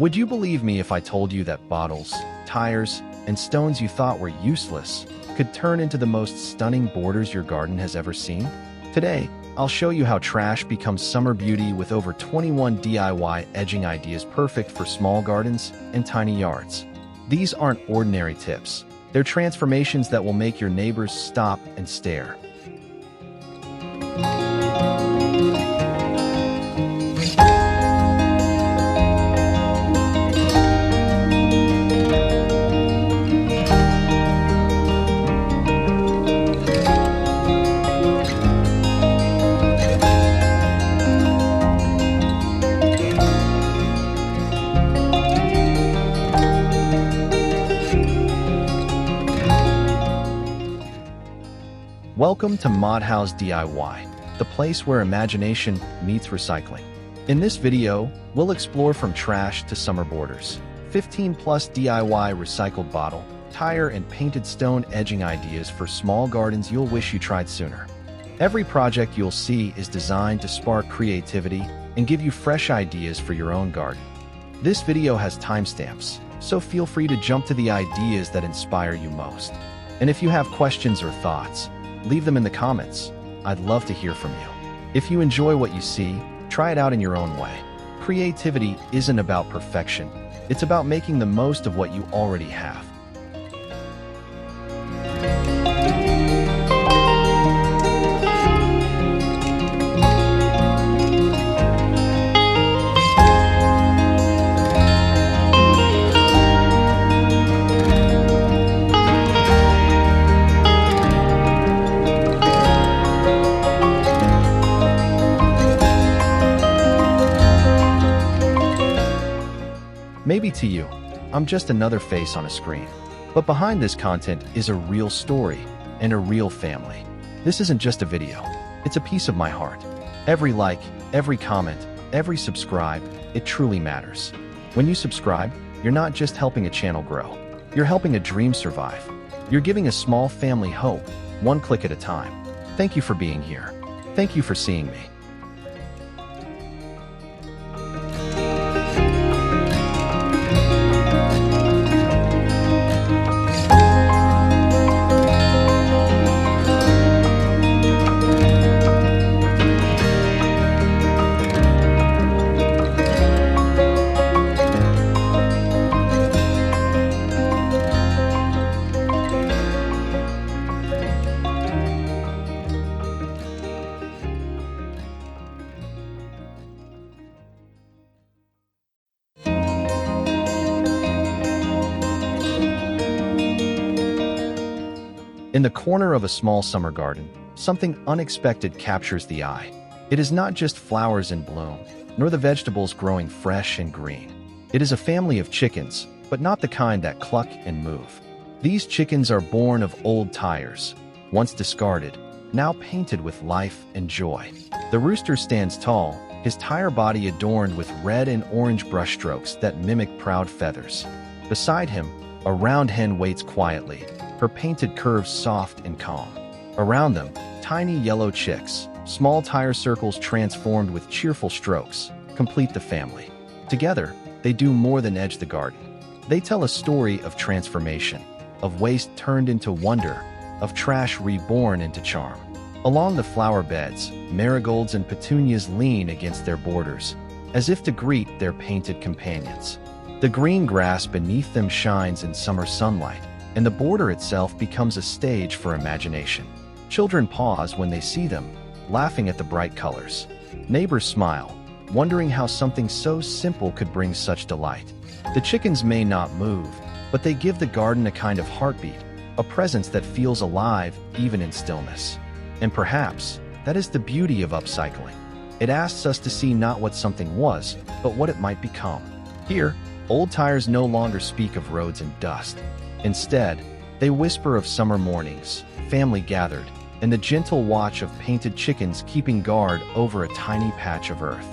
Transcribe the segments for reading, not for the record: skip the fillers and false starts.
Would you believe me if I told you that bottles, tires, and stones you thought were useless could turn into the most stunning borders your garden has ever seen? Today, I'll show you how trash becomes summer beauty with over 21 DIY edging ideas perfect for small gardens and tiny yards. These aren't ordinary tips. They're transformations that will make your neighbors stop and stare. Welcome to Mod House DIY, the place where imagination meets recycling. In this video, we'll explore from trash to summer borders, 15 plus DIY recycled bottle, tire, and painted stone edging ideas for small gardens you'll wish you tried sooner. Every project you'll see is designed to spark creativity and give you fresh ideas for your own garden. This video has timestamps, so feel free to jump to the ideas that inspire you most. And if you have questions or thoughts, leave them in the comments. I'd love to hear from you. If you enjoy what you see, try it out in your own way. Creativity isn't about perfection. It's about making the most of what you already have. Maybe to you, I'm just another face on a screen. But behind this content is a real story and a real family. This isn't just a video, it's a piece of my heart. Every like, every comment, every subscribe, it truly matters. When you subscribe, you're not just helping a channel grow, you're helping a dream survive. You're giving a small family hope, one click at a time. Thank you for being here. Thank you for seeing me. In the corner of a small summer garden, something unexpected captures the eye. It is not just flowers in bloom, nor the vegetables growing fresh and green. It is a family of chickens, but not the kind that cluck and move. These chickens are born of old tires, once discarded, now painted with life and joy. The rooster stands tall, his tire body adorned with red and orange brushstrokes that mimic proud feathers. Beside him, a round hen waits quietly, her painted curves soft and calm. Around them, tiny yellow chicks, small tire circles transformed with cheerful strokes, complete the family. Together, they do more than edge the garden. They tell a story of transformation, of waste turned into wonder, of trash reborn into charm. Along the flower beds, marigolds and petunias lean against their borders, as if to greet their painted companions. The green grass beneath them shines in summer sunlight, and the border itself becomes a stage for imagination. Children pause when they see them, laughing at the bright colors. Neighbors smile, wondering how something so simple could bring such delight. The chickens may not move, but they give the garden a kind of heartbeat, a presence that feels alive even in stillness. And perhaps that is the beauty of upcycling. It asks us to see not what something was, but what it might become. Here, old tires no longer speak of roads and dust. Instead, they whisper of summer mornings, family gathered, and the gentle watch of painted chickens keeping guard over a tiny patch of earth.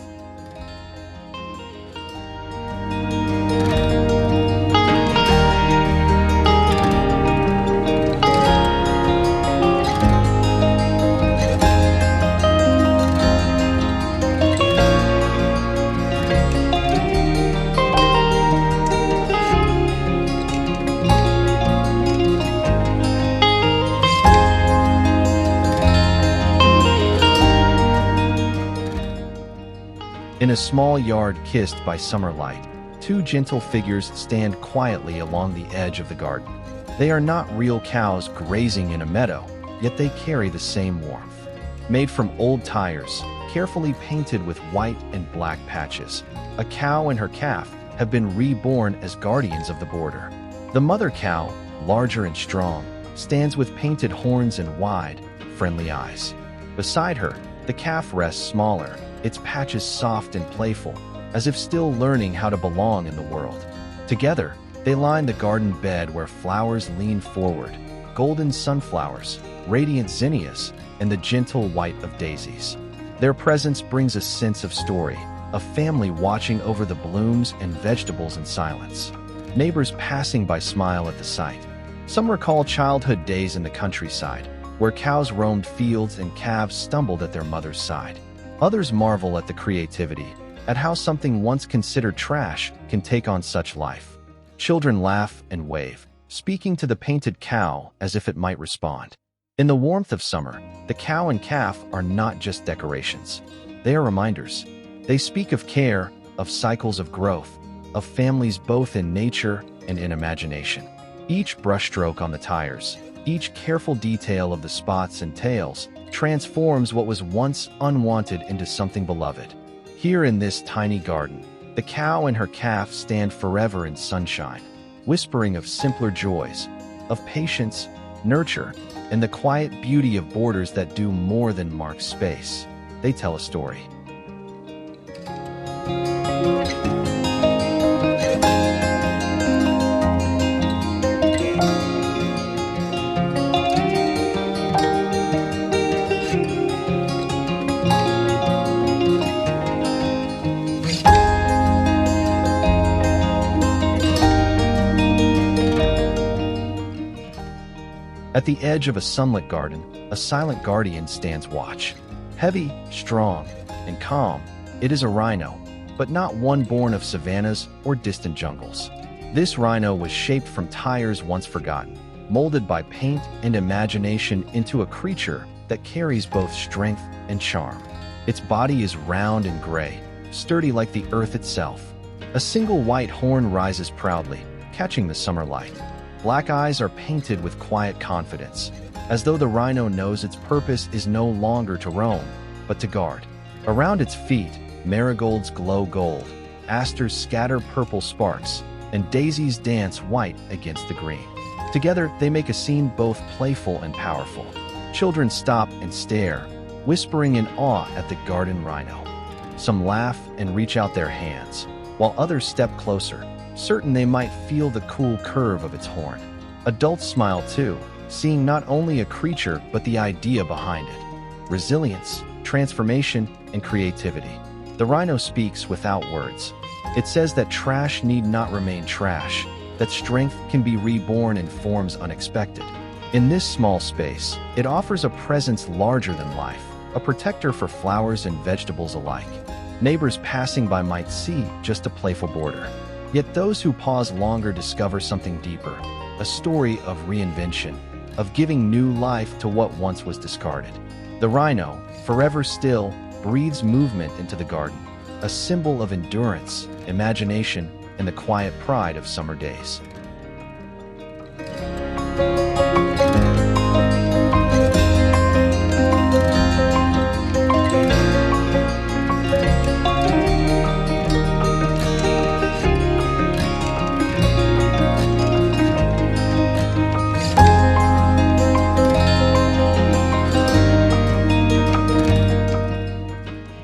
a small yard kissed by summer light, two gentle figures stand quietly along the edge of the garden. They are not real cows grazing in a meadow, yet they carry the same warmth. Made from old tires, carefully painted with white and black patches, a cow and her calf have been reborn as guardians of the border. The mother cow, larger and strong, stands with painted horns and wide, friendly eyes. Beside her, the calf rests smaller, its patches soft and playful, as if still learning how to belong in the world. Together, they line the garden bed where flowers lean forward, golden sunflowers, radiant zinnias, and the gentle white of daisies. Their presence brings a sense of story, a family watching over the blooms and vegetables in silence. Neighbors passing by smile at the sight. Some recall childhood days in the countryside, where cows roamed fields and calves stumbled at their mother's side. Others marvel at the creativity, at how something once considered trash can take on such life. Children laugh and wave, speaking to the painted cow as if it might respond. In the warmth of summer, the cow and calf are not just decorations. They are reminders. They speak of care, of cycles of growth, of families both in nature and in imagination. Each brushstroke on the tires, each careful detail of the spots and tails, transforms what was once unwanted into something beloved. Here in this tiny garden, the cow and her calf stand forever in sunshine, whispering of simpler joys, of patience, nurture, and the quiet beauty of borders that do more than mark space. They tell a story. At the edge of a sunlit garden, a silent guardian stands watch. Heavy, strong, and calm, it is a rhino, but not one born of savannas or distant jungles. This rhino was shaped from tires once forgotten, molded by paint and imagination into a creature that carries both strength and charm. Its body is round and gray, sturdy like the earth itself. A single white horn rises proudly, catching the summer light. Black eyes are painted with quiet confidence, as though the rhino knows its purpose is no longer to roam, but to guard. Around its feet, marigolds glow gold, asters scatter purple sparks, and daisies dance white against the green. Together, they make a scene both playful and powerful. Children stop and stare, whispering in awe at the garden rhino. Some laugh and reach out their hands, while others step closer, certain they might feel the cool curve of its horn. Adults smile too, seeing not only a creature but the idea behind it. Resilience, transformation, and creativity. The rhino speaks without words. It says that trash need not remain trash, that strength can be reborn in forms unexpected. In this small space, it offers a presence larger than life, a protector for flowers and vegetables alike. Neighbors passing by might see just a playful border. Yet those who pause longer discover something deeper, a story of reinvention, of giving new life to what once was discarded. The rhino, forever still, breathes movement into the garden, a symbol of endurance, imagination, and the quiet pride of summer days.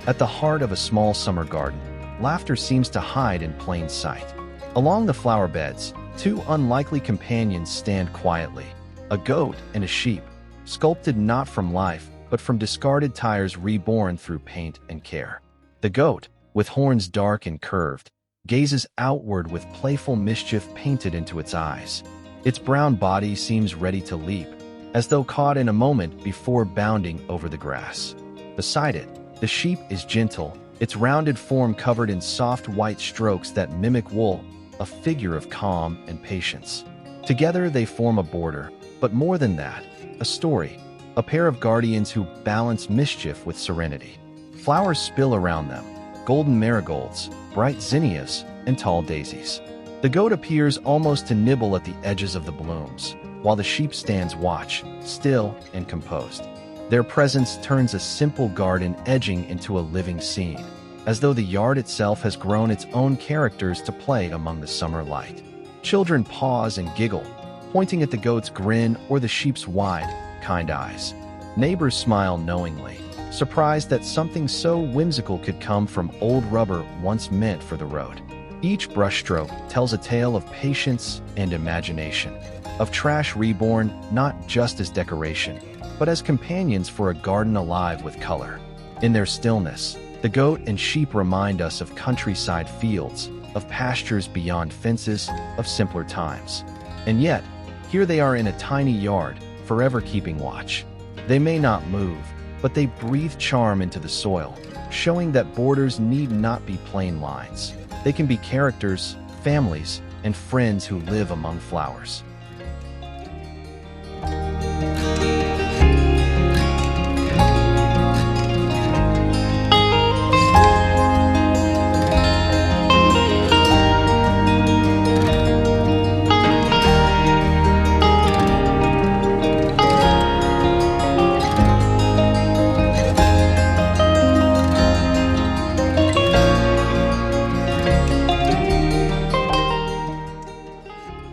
At the heart of a small summer garden, laughter seems to hide in plain sight. Along the flower beds, two unlikely companions stand quietly, a goat and a sheep, sculpted not from life, but from discarded tires reborn through paint and care. The goat, with horns dark and curved, gazes outward with playful mischief painted into its eyes. Its brown body seems ready to leap, as though caught in a moment before bounding over the grass. Beside it, the sheep is gentle, its rounded form covered in soft white strokes that mimic wool, a figure of calm and patience. Together they form a border, but more than that, a story, a pair of guardians who balance mischief with serenity. Flowers spill around them, golden marigolds, bright zinnias, and tall daisies. The goat appears almost to nibble at the edges of the blooms, while the sheep stands watch, still and composed. Their presence turns a simple garden edging into a living scene, as though the yard itself has grown its own characters to play among the summer light. Children pause and giggle, pointing at the goat's grin or the sheep's wide, kind eyes. Neighbors smile knowingly, surprised that something so whimsical could come from old rubber once meant for the road. Each brushstroke tells a tale of patience and imagination, of trash reborn not just as decoration, but as companions for a garden alive with color. In their stillness, the goat and sheep remind us of countryside fields, of pastures beyond fences, of simpler times. And yet, here they are in a tiny yard, forever keeping watch. They may not move, but they breathe charm into the soil, showing that borders need not be plain lines. They can be characters, families, and friends who live among flowers.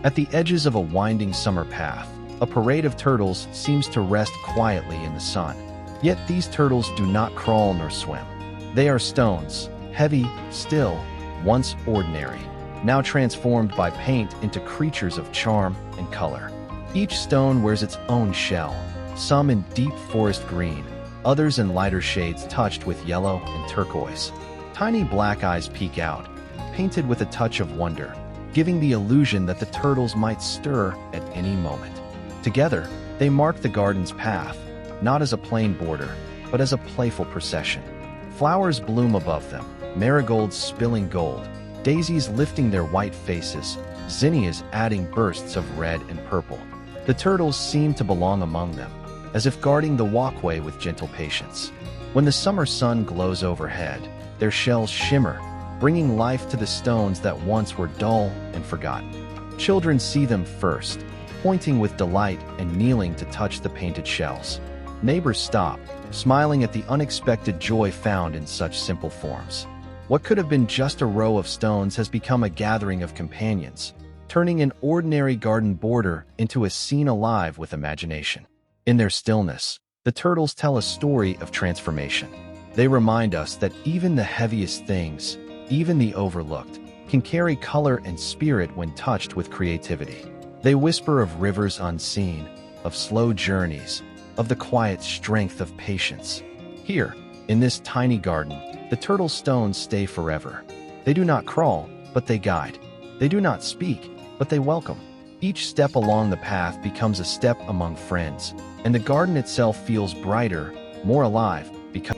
At the edges of a winding summer path, a parade of turtles seems to rest quietly in the sun. Yet these turtles do not crawl nor swim. They are stones, heavy, still, once ordinary, now transformed by paint into creatures of charm and color. Each stone wears its own shell, some in deep forest green, others in lighter shades touched with yellow and turquoise. Tiny black eyes peek out, painted with a touch of wonder, giving the illusion that the turtles might stir at any moment. Together, they mark the garden's path, not as a plain border, but as a playful procession. Flowers bloom above them, marigolds spilling gold, daisies lifting their white faces, zinnias adding bursts of red and purple. The turtles seem to belong among them, as if guarding the walkway with gentle patience. When the summer sun glows overhead, their shells shimmer, bringing life to the stones that once were dull and forgotten. Children see them first, pointing with delight and kneeling to touch the painted shells. Neighbors stop, smiling at the unexpected joy found in such simple forms. What could have been just a row of stones has become a gathering of companions, turning an ordinary garden border into a scene alive with imagination. In their stillness, the turtles tell a story of transformation. They remind us that even the heaviest things, even the overlooked, can carry color and spirit when touched with creativity. They whisper of rivers unseen, of slow journeys, of the quiet strength of patience. Here, in this tiny garden, the turtle stones stay forever. They do not crawl, but they guide. They do not speak, but they welcome. Each step along the path becomes a step among friends, and the garden itself feels brighter, more alive, because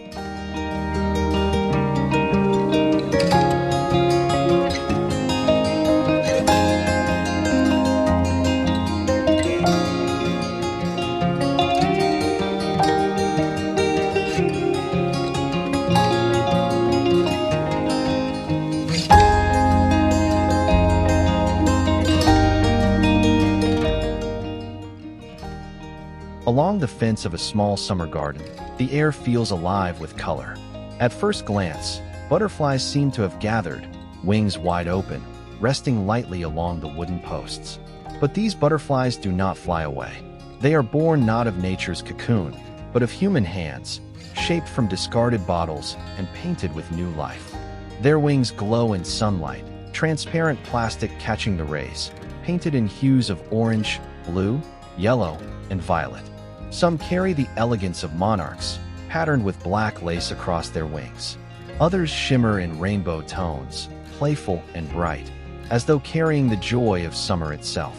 along the fence of a small summer garden, the air feels alive with color. At first glance, butterflies seem to have gathered, wings wide open, resting lightly along the wooden posts. But these butterflies do not fly away. They are born not of nature's cocoon, but of human hands, shaped from discarded bottles and painted with new life. Their wings glow in sunlight, transparent plastic catching the rays, painted in hues of orange, blue, yellow, and violet. Some carry the elegance of monarchs, patterned with black lace across their wings. Others shimmer in rainbow tones, playful and bright, as though carrying the joy of summer itself.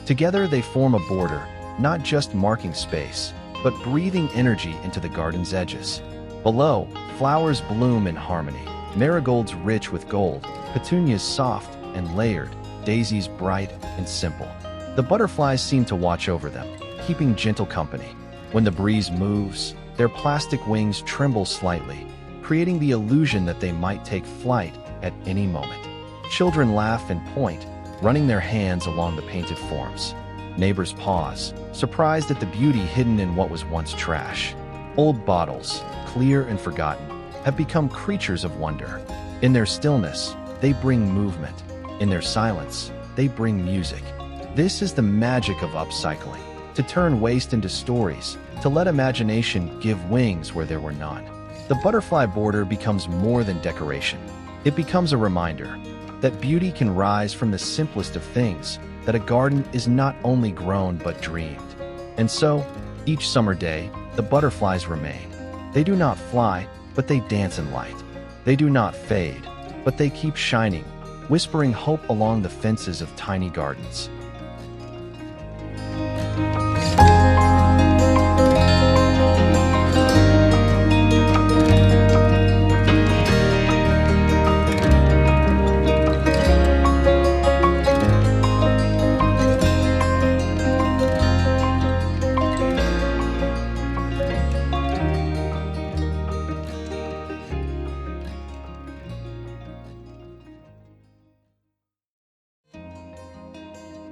Together they form a border, not just marking space, but breathing energy into the garden's edges. Below, flowers bloom in harmony, marigolds rich with gold, petunias soft and layered, daisies bright and simple. The butterflies seem to watch over them, keeping gentle company. When the breeze moves, their plastic wings tremble slightly, creating the illusion that they might take flight at any moment. Children laugh and point, running their hands along the painted forms. Neighbors pause, surprised at the beauty hidden in what was once trash. Old bottles, clear and forgotten, have become creatures of wonder. In their stillness, they bring movement. In their silence, they bring music. This is the magic of upcycling, to turn waste into stories, to let imagination give wings where there were none. The butterfly border becomes more than decoration. It becomes a reminder that beauty can rise from the simplest of things, that a garden is not only grown but dreamed. And so, each summer day, the butterflies remain. They do not fly, but they dance in light. They do not fade, but they keep shining, whispering hope along the fences of tiny gardens.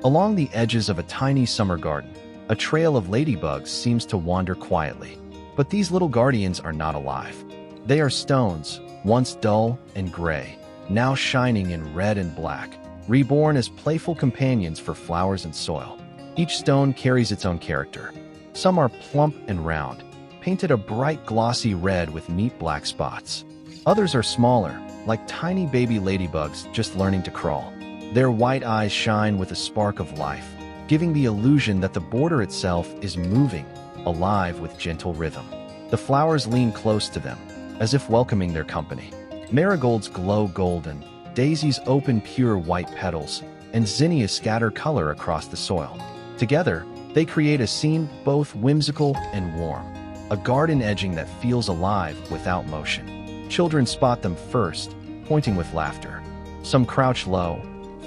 Along the edges of a tiny summer garden, a trail of ladybugs seems to wander quietly. But these little guardians are not alive. They are stones, once dull and gray, now shining in red and black, reborn as playful companions for flowers and soil. Each stone carries its own character. Some are plump and round, painted a bright glossy red with neat black spots. Others are smaller, like tiny baby ladybugs just learning to crawl. Their white eyes shine with a spark of life, giving the illusion that the border itself is moving, alive with gentle rhythm. The flowers lean close to them, as if welcoming their company. Marigolds glow golden, daisies open pure white petals, and zinnias scatter color across the soil. Together, they create a scene both whimsical and warm, a garden edging that feels alive without motion. Children spot them first, pointing with laughter. Some crouch low,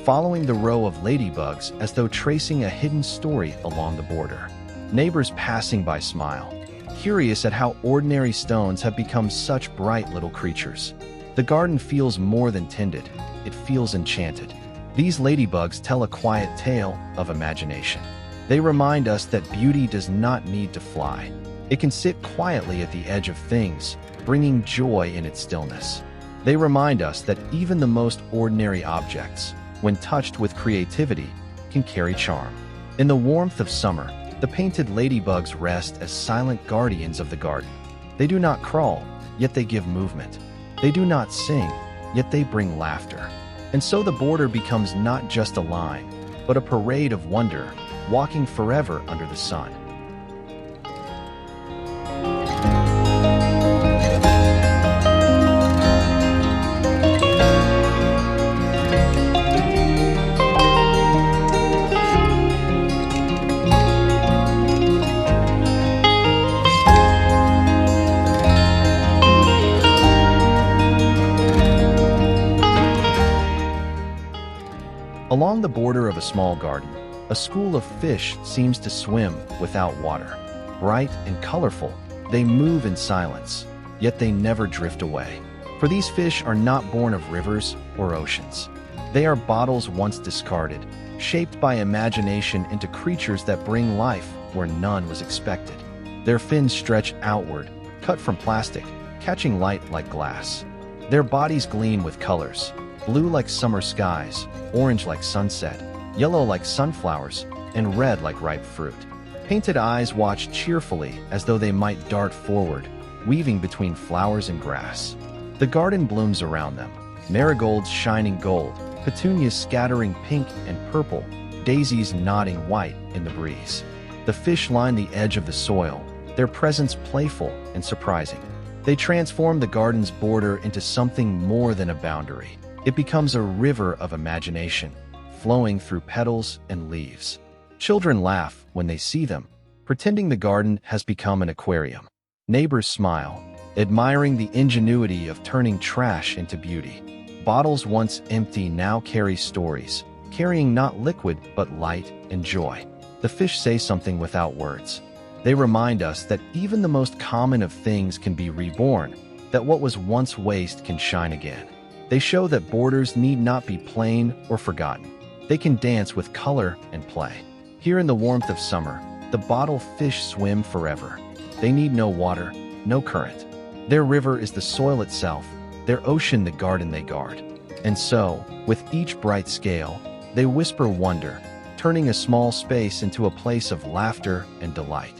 following the row of ladybugs as though tracing a hidden story along the border. Neighbors passing by smile, curious at how ordinary stones have become such bright little creatures. The garden feels more than tended, it feels enchanted. These ladybugs tell a quiet tale of imagination. They remind us that beauty does not need to fly. It can sit quietly at the edge of things, bringing joy in its stillness. They remind us that even the most ordinary objects, when touched with creativity, can carry charm. In the warmth of summer, the painted ladybugs rest as silent guardians of the garden. They do not crawl, yet they give movement. They do not sing, yet they bring laughter. And so the border becomes not just a line, but a parade of wonder, walking forever under the sun. Along the border of a small garden, a school of fish seems to swim without water. Bright and colorful, they move in silence, yet they never drift away. For these fish are not born of rivers or oceans. They are bottles once discarded, shaped by imagination into creatures that bring life where none was expected. Their fins stretch outward, cut from plastic, catching light like glass. Their bodies gleam with colors, blue like summer skies, orange like sunset, yellow like sunflowers, and red like ripe fruit. Painted eyes watch cheerfully as though they might dart forward, weaving between flowers and grass. The garden blooms around them, marigolds shining gold, petunias scattering pink and purple, daisies nodding white in the breeze. The fish line the edge of the soil, their presence playful and surprising. They transform the garden's border into something more than a boundary. It becomes a river of imagination, flowing through petals and leaves. Children laugh when they see them, pretending the garden has become an aquarium. Neighbors smile, admiring the ingenuity of turning trash into beauty. Bottles once empty now carry stories, carrying not liquid but light and joy. The fish say something without words. They remind us that even the most common of things can be reborn, that what was once waste can shine again. They show that borders need not be plain or forgotten. They can dance with color and play. Here in the warmth of summer, the bottle fish swim forever. They need no water, no current. Their river is the soil itself, their ocean the garden they guard. And so, with each bright scale, they whisper wonder, turning a small space into a place of laughter and delight.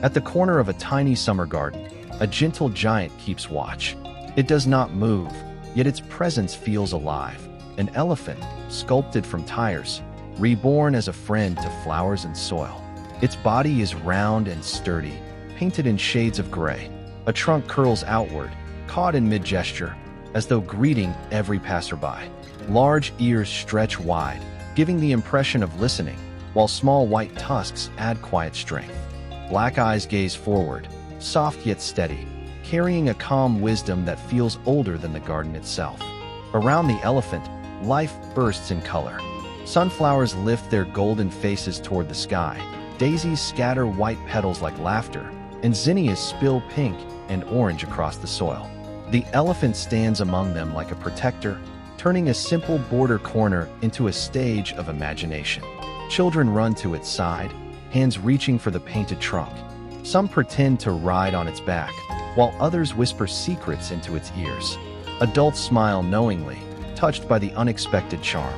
At the corner of a tiny summer garden, a gentle giant keeps watch. It does not move, yet its presence feels alive. An elephant, sculpted from tires, reborn as a friend to flowers and soil. Its body is round and sturdy, painted in shades of gray. A trunk curls outward, caught in mid-gesture, as though greeting every passerby. Large ears stretch wide, giving the impression of listening, while small white tusks add quiet strength. Black eyes gaze forward, soft yet steady, carrying a calm wisdom that feels older than the garden itself. Around the elephant, life bursts in color. Sunflowers lift their golden faces toward the sky, daisies scatter white petals like laughter, and zinnias spill pink and orange across the soil. The elephant stands among them like a protector, turning a simple border corner into a stage of imagination. Children run to its side, hands reaching for the painted trunk. Some pretend to ride on its back, while others whisper secrets into its ears. Adults smile knowingly, touched by the unexpected charm.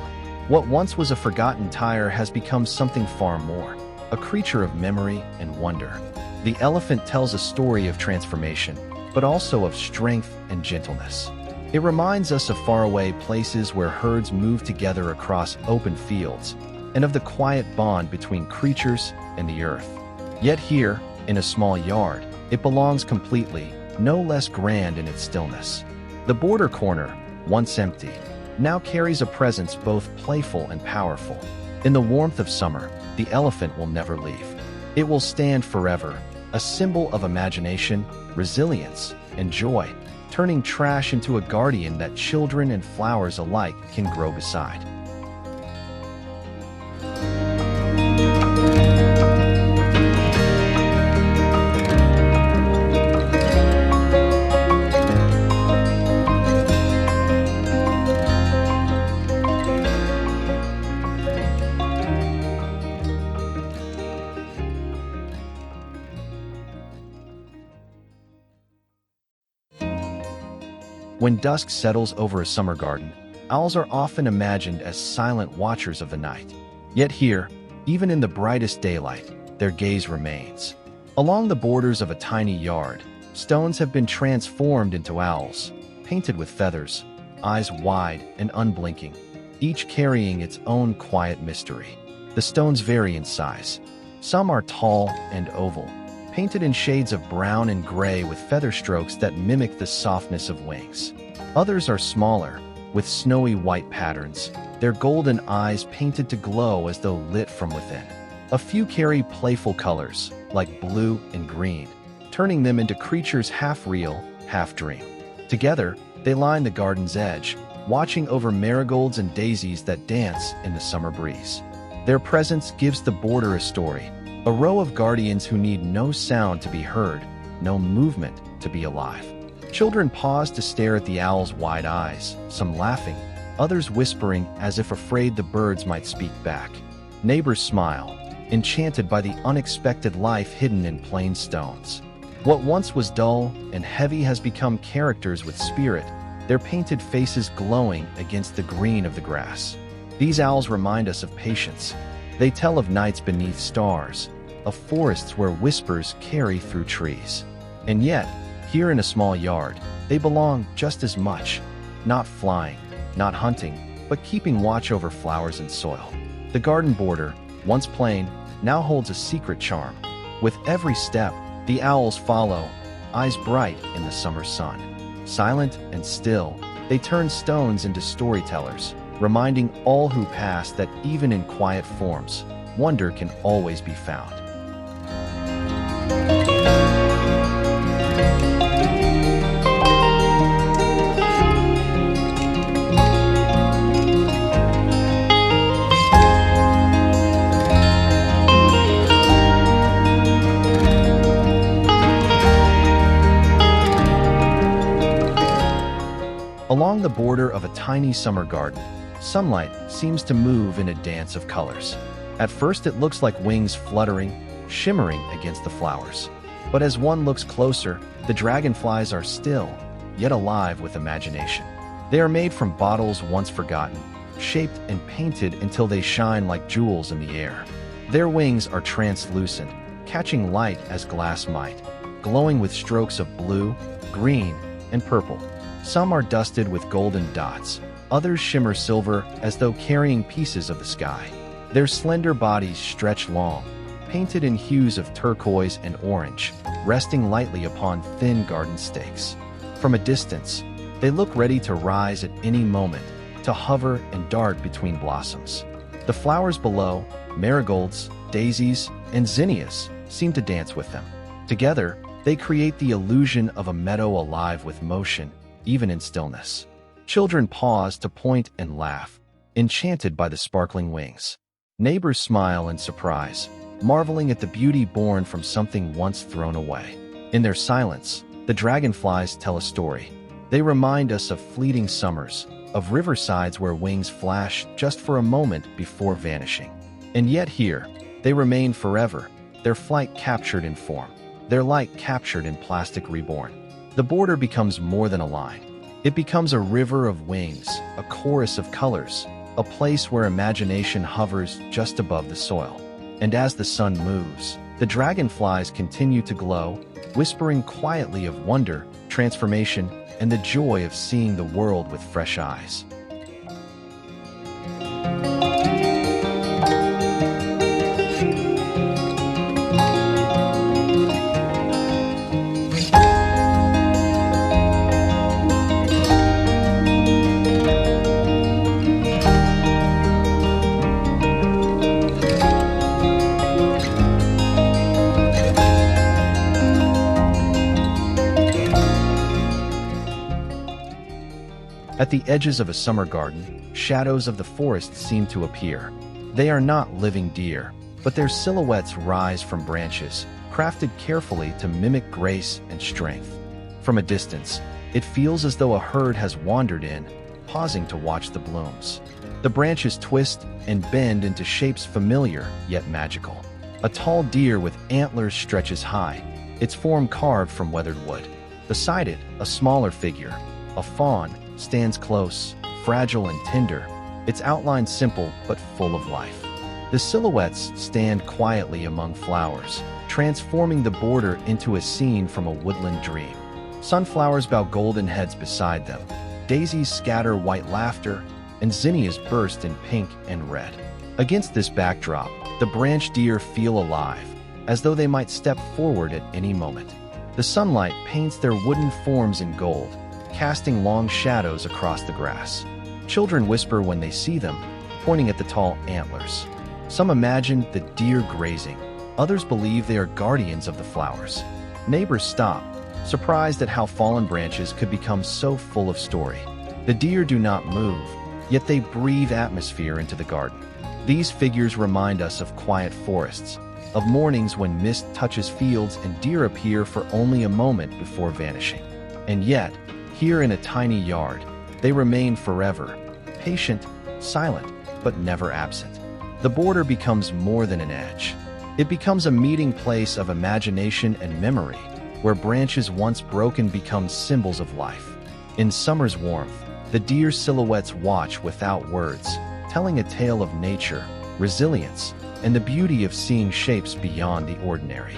What once was a forgotten tire has become something far more, a creature of memory and wonder. The elephant tells a story of transformation, but also of strength and gentleness. It reminds us of faraway places where herds move together across open fields, and of the quiet bond between creatures and the earth. Yet here, in a small yard, it belongs completely, no less grand in its stillness. The border corner, once empty, now carries a presence both playful and powerful. In the warmth of summer, the elephant will never leave. It will stand forever, a symbol of imagination, resilience, and joy, turning trash into a guardian that children and flowers alike can grow beside. When dusk settles over a summer garden, owls are often imagined as silent watchers of the night. Yet here, even in the brightest daylight, their gaze remains. Along the borders of a tiny yard, stones have been transformed into owls, painted with feathers, eyes wide and unblinking, each carrying its own quiet mystery. The stones vary in size. Some are tall and oval, painted in shades of brown and gray with feather strokes that mimic the softness of wings. Others are smaller, with snowy white patterns, their golden eyes painted to glow as though lit from within. A few carry playful colors, like blue and green, turning them into creatures half real, half dream. Together, they line the garden's edge, watching over marigolds and daisies that dance in the summer breeze. Their presence gives the border a story, a row of guardians who need no sound to be heard, no movement to be alive. Children pause to stare at the owl's wide eyes, some laughing, others whispering as if afraid the birds might speak back. Neighbors smile, enchanted by the unexpected life hidden in plain stones. What once was dull and heavy has become characters with spirit, their painted faces glowing against the green of the grass. These owls remind us of patience. They tell of nights beneath stars, of forests where whispers carry through trees. And yet, here in a small yard, they belong just as much, not flying, not hunting, but keeping watch over flowers and soil. The garden border, once plain, now holds a secret charm. With every step, the owls follow, eyes bright in the summer sun. Silent and still, they turn stones into storytellers, reminding all who pass that even in quiet forms, wonder can always be found. Along the border of a tiny summer garden, sunlight seems to move in a dance of colors. At first it looks like wings fluttering, shimmering against the flowers. But as one looks closer, the dragonflies are still, yet alive with imagination. They are made from bottles once forgotten, shaped and painted until they shine like jewels in the air. Their wings are translucent, catching light as glass might, glowing with strokes of blue, green, and purple. Some are dusted with golden dots, others shimmer silver as though carrying pieces of the sky. Their slender bodies stretch long, painted in hues of turquoise and orange, resting lightly upon thin garden stakes. From a distance, they look ready to rise at any moment, to hover and dart between blossoms. The flowers below, marigolds, daisies, and zinnias, seem to dance with them. Together, they create the illusion of a meadow alive with motion, even in stillness. Children pause to point and laugh, enchanted by the sparkling wings. Neighbors smile in surprise, marveling at the beauty born from something once thrown away. In their silence, the dragonflies tell a story. They remind us of fleeting summers, of riversides where wings flash just for a moment before vanishing. And yet here, they remain forever, their flight captured in form, their light captured in plastic reborn. The border becomes more than a line. It becomes a river of wings, a chorus of colors, a place where imagination hovers just above the soil. And as the sun moves, the dragonflies continue to glow, whispering quietly of wonder, transformation, and the joy of seeing the world with fresh eyes. At the edges of a summer garden, shadows of the forest seem to appear. They are not living deer, but their silhouettes rise from branches, crafted carefully to mimic grace and strength. From a distance, it feels as though a herd has wandered in, pausing to watch the blooms. The branches twist and bend into shapes familiar yet magical. A tall deer with antlers stretches high, its form carved from weathered wood. Beside it, a smaller figure, a fawn, stands close, fragile and tender, its outline simple but full of life. The silhouettes stand quietly among flowers, transforming the border into a scene from a woodland dream. Sunflowers bow golden heads beside them, daisies scatter white laughter, and zinnias burst in pink and red. Against this backdrop, the branch deer feel alive, as though they might step forward at any moment. The sunlight paints their wooden forms in gold, casting long shadows across the grass. Children whisper when they see them, pointing at the tall antlers. Some imagine the deer grazing, others believe they are guardians of the flowers. Neighbors stop, surprised at how fallen branches could become so full of story. The deer do not move, yet they breathe atmosphere into the garden. These figures remind us of quiet forests, of mornings when mist touches fields and deer appear for only a moment before vanishing. And yet, here in a tiny yard, they remain forever, patient, silent, but never absent. The border becomes more than an edge. It becomes a meeting place of imagination and memory, where branches once broken become symbols of life. In summer's warmth, the deer silhouettes watch without words, telling a tale of nature, resilience, and the beauty of seeing shapes beyond the ordinary.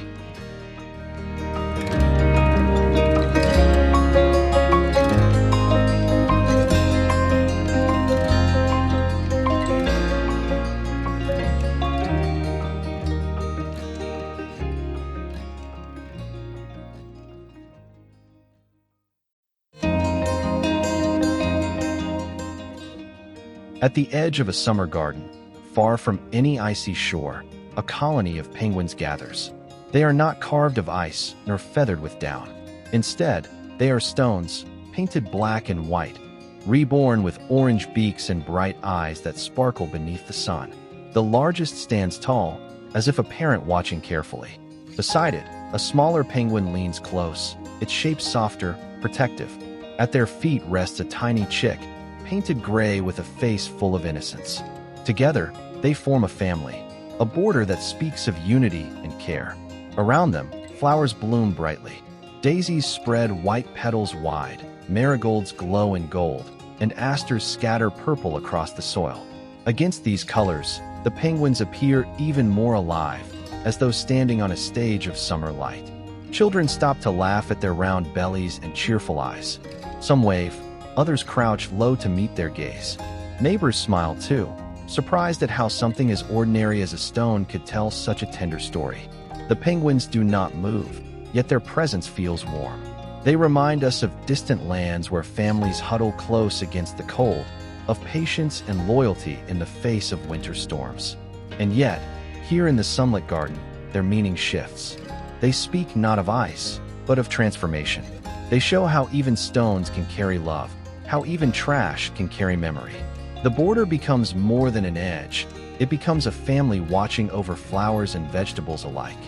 At the edge of a summer garden, Far from any icy shore, a colony of penguins gathers. They are not carved of ice nor feathered with down. Instead, they are stones, painted black and white, reborn with orange beaks and bright eyes that sparkle beneath the sun. The largest stands tall, as if a parent watching carefully. Beside it, a smaller penguin leans close, its shape softer, protective. At their feet rests a tiny chick, painted gray with a face full of innocence. Together, they form a family, a border that speaks of unity and care. Around them, flowers bloom brightly. Daisies spread white petals wide, marigolds glow in gold, and asters scatter purple across the soil. Against these colors, the penguins appear even more alive, as though standing on a stage of summer light. Children stop to laugh at their round bellies and cheerful eyes. Some wave, others crouch low to meet their gaze. Neighbors smile too, surprised at how something as ordinary as a stone could tell such a tender story. The penguins do not move, yet their presence feels warm. They remind us of distant lands where families huddle close against the cold, of patience and loyalty in the face of winter storms. And yet, here in the sunlit garden, their meaning shifts. They speak not of ice, but of transformation. They show how even stones can carry love, how even trash can carry memory. The border becomes more than an edge. It becomes a family watching over flowers and vegetables alike.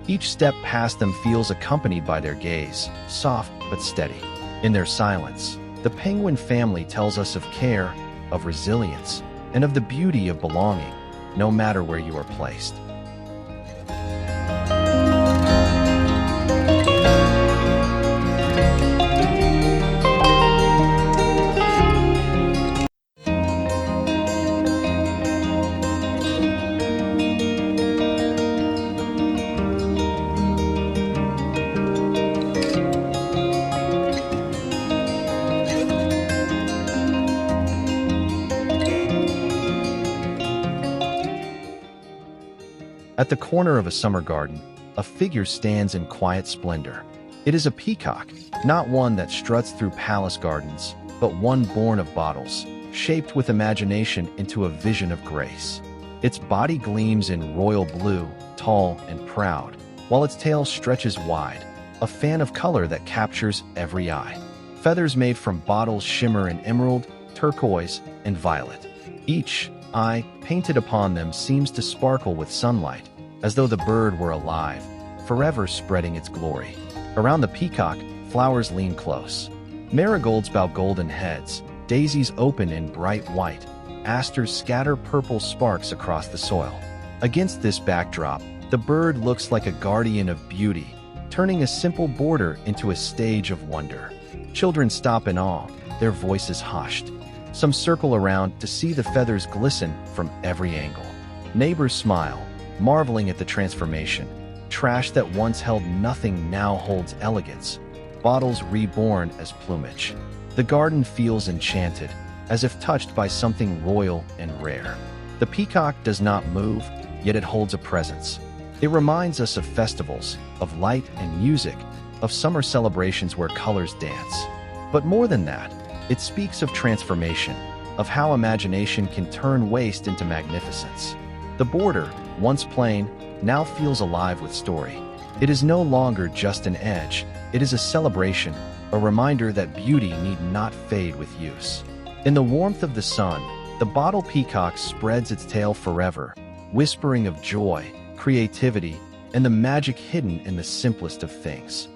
Each step past them feels accompanied by their gaze, soft but steady. In their silence, the penguin family tells us of care, of resilience, and of the beauty of belonging, no matter where you are placed. At the corner of a summer garden, a figure stands in quiet splendor. It is a peacock, not one that struts through palace gardens, but one born of bottles, shaped with imagination into a vision of grace. Its body gleams in royal blue, tall and proud, while its tail stretches wide, a fan of color that captures every eye. Feathers made from bottles shimmer in emerald, turquoise, and violet. Each eye painted upon them seems to sparkle with sunlight, as though the bird were alive, forever spreading its glory. Around the peacock, flowers lean close. Marigolds bow golden heads, daisies open in bright white, asters scatter purple sparks across the soil. Against this backdrop, the bird looks like a guardian of beauty, turning a simple border into a stage of wonder. Children stop in awe, their voices hushed. Some circle around to see the feathers glisten from every angle. Neighbors smile, marveling at the transformation. Trash that once held nothing now holds elegance. Bottles reborn as plumage. The garden feels enchanted, as if touched by something royal and rare. The peacock does not move, yet it holds a presence. It reminds us of festivals, of light and music, of summer celebrations where colors dance. But more than that, it speaks of transformation, of how imagination can turn waste into magnificence. The border, once plain, now feels alive with story. It is no longer just an edge, it is a celebration, a reminder that beauty need not fade with use. In the warmth of the sun, the bottle peacock spreads its tail forever, whispering of joy, creativity, and the magic hidden in the simplest of things.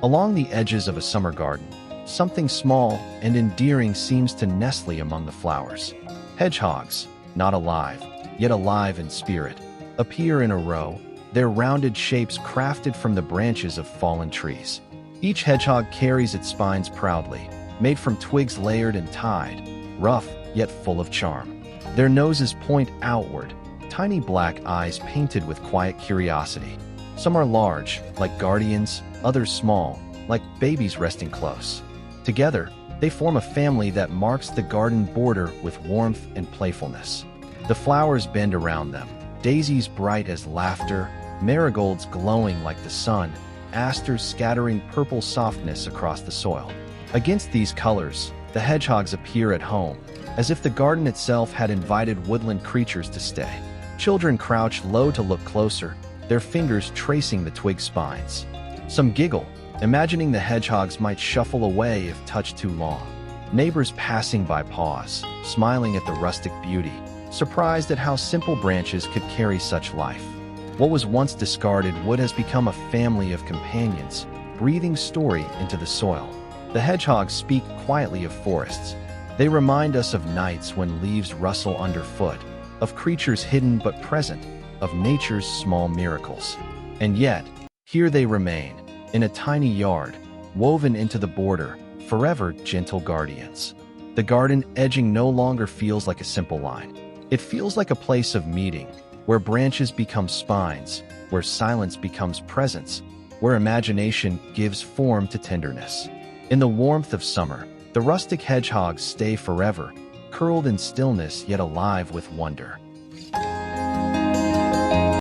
Along the edges of a summer garden, something small and endearing seems to nestle among the flowers. Hedgehogs, not alive, yet alive in spirit, appear in a row, their rounded shapes crafted from the branches of fallen trees. Each hedgehog carries its spines proudly, made from twigs layered and tied, rough yet full of charm. Their noses point outward, tiny black eyes painted with quiet curiosity. Some are large, like guardians, others small, like babies resting close. Together, they form a family that marks the garden border with warmth and playfulness. The flowers bend around them, daisies bright as laughter, marigolds glowing like the sun, asters scattering purple softness across the soil. Against these colors, the hedgehogs appear at home, as if the garden itself had invited woodland creatures to stay. Children crouch low to look closer, their fingers tracing the twig spines. Some giggle, imagining the hedgehogs might shuffle away if touched too long. Neighbors passing by pause, smiling at the rustic beauty, surprised at how simple branches could carry such life. What was once discarded wood has become a family of companions, breathing story into the soil. The hedgehogs speak quietly of forests. They remind us of nights when leaves rustle underfoot, of creatures hidden but present, of nature's small miracles. And yet, here they remain, in a tiny yard, woven into the border, forever gentle guardians. The garden edging no longer feels like a simple line. It feels like a place of meeting, where branches become spines, where silence becomes presence, where imagination gives form to tenderness. In the warmth of summer, the rustic hedgehogs stay forever, curled in stillness yet alive with wonder.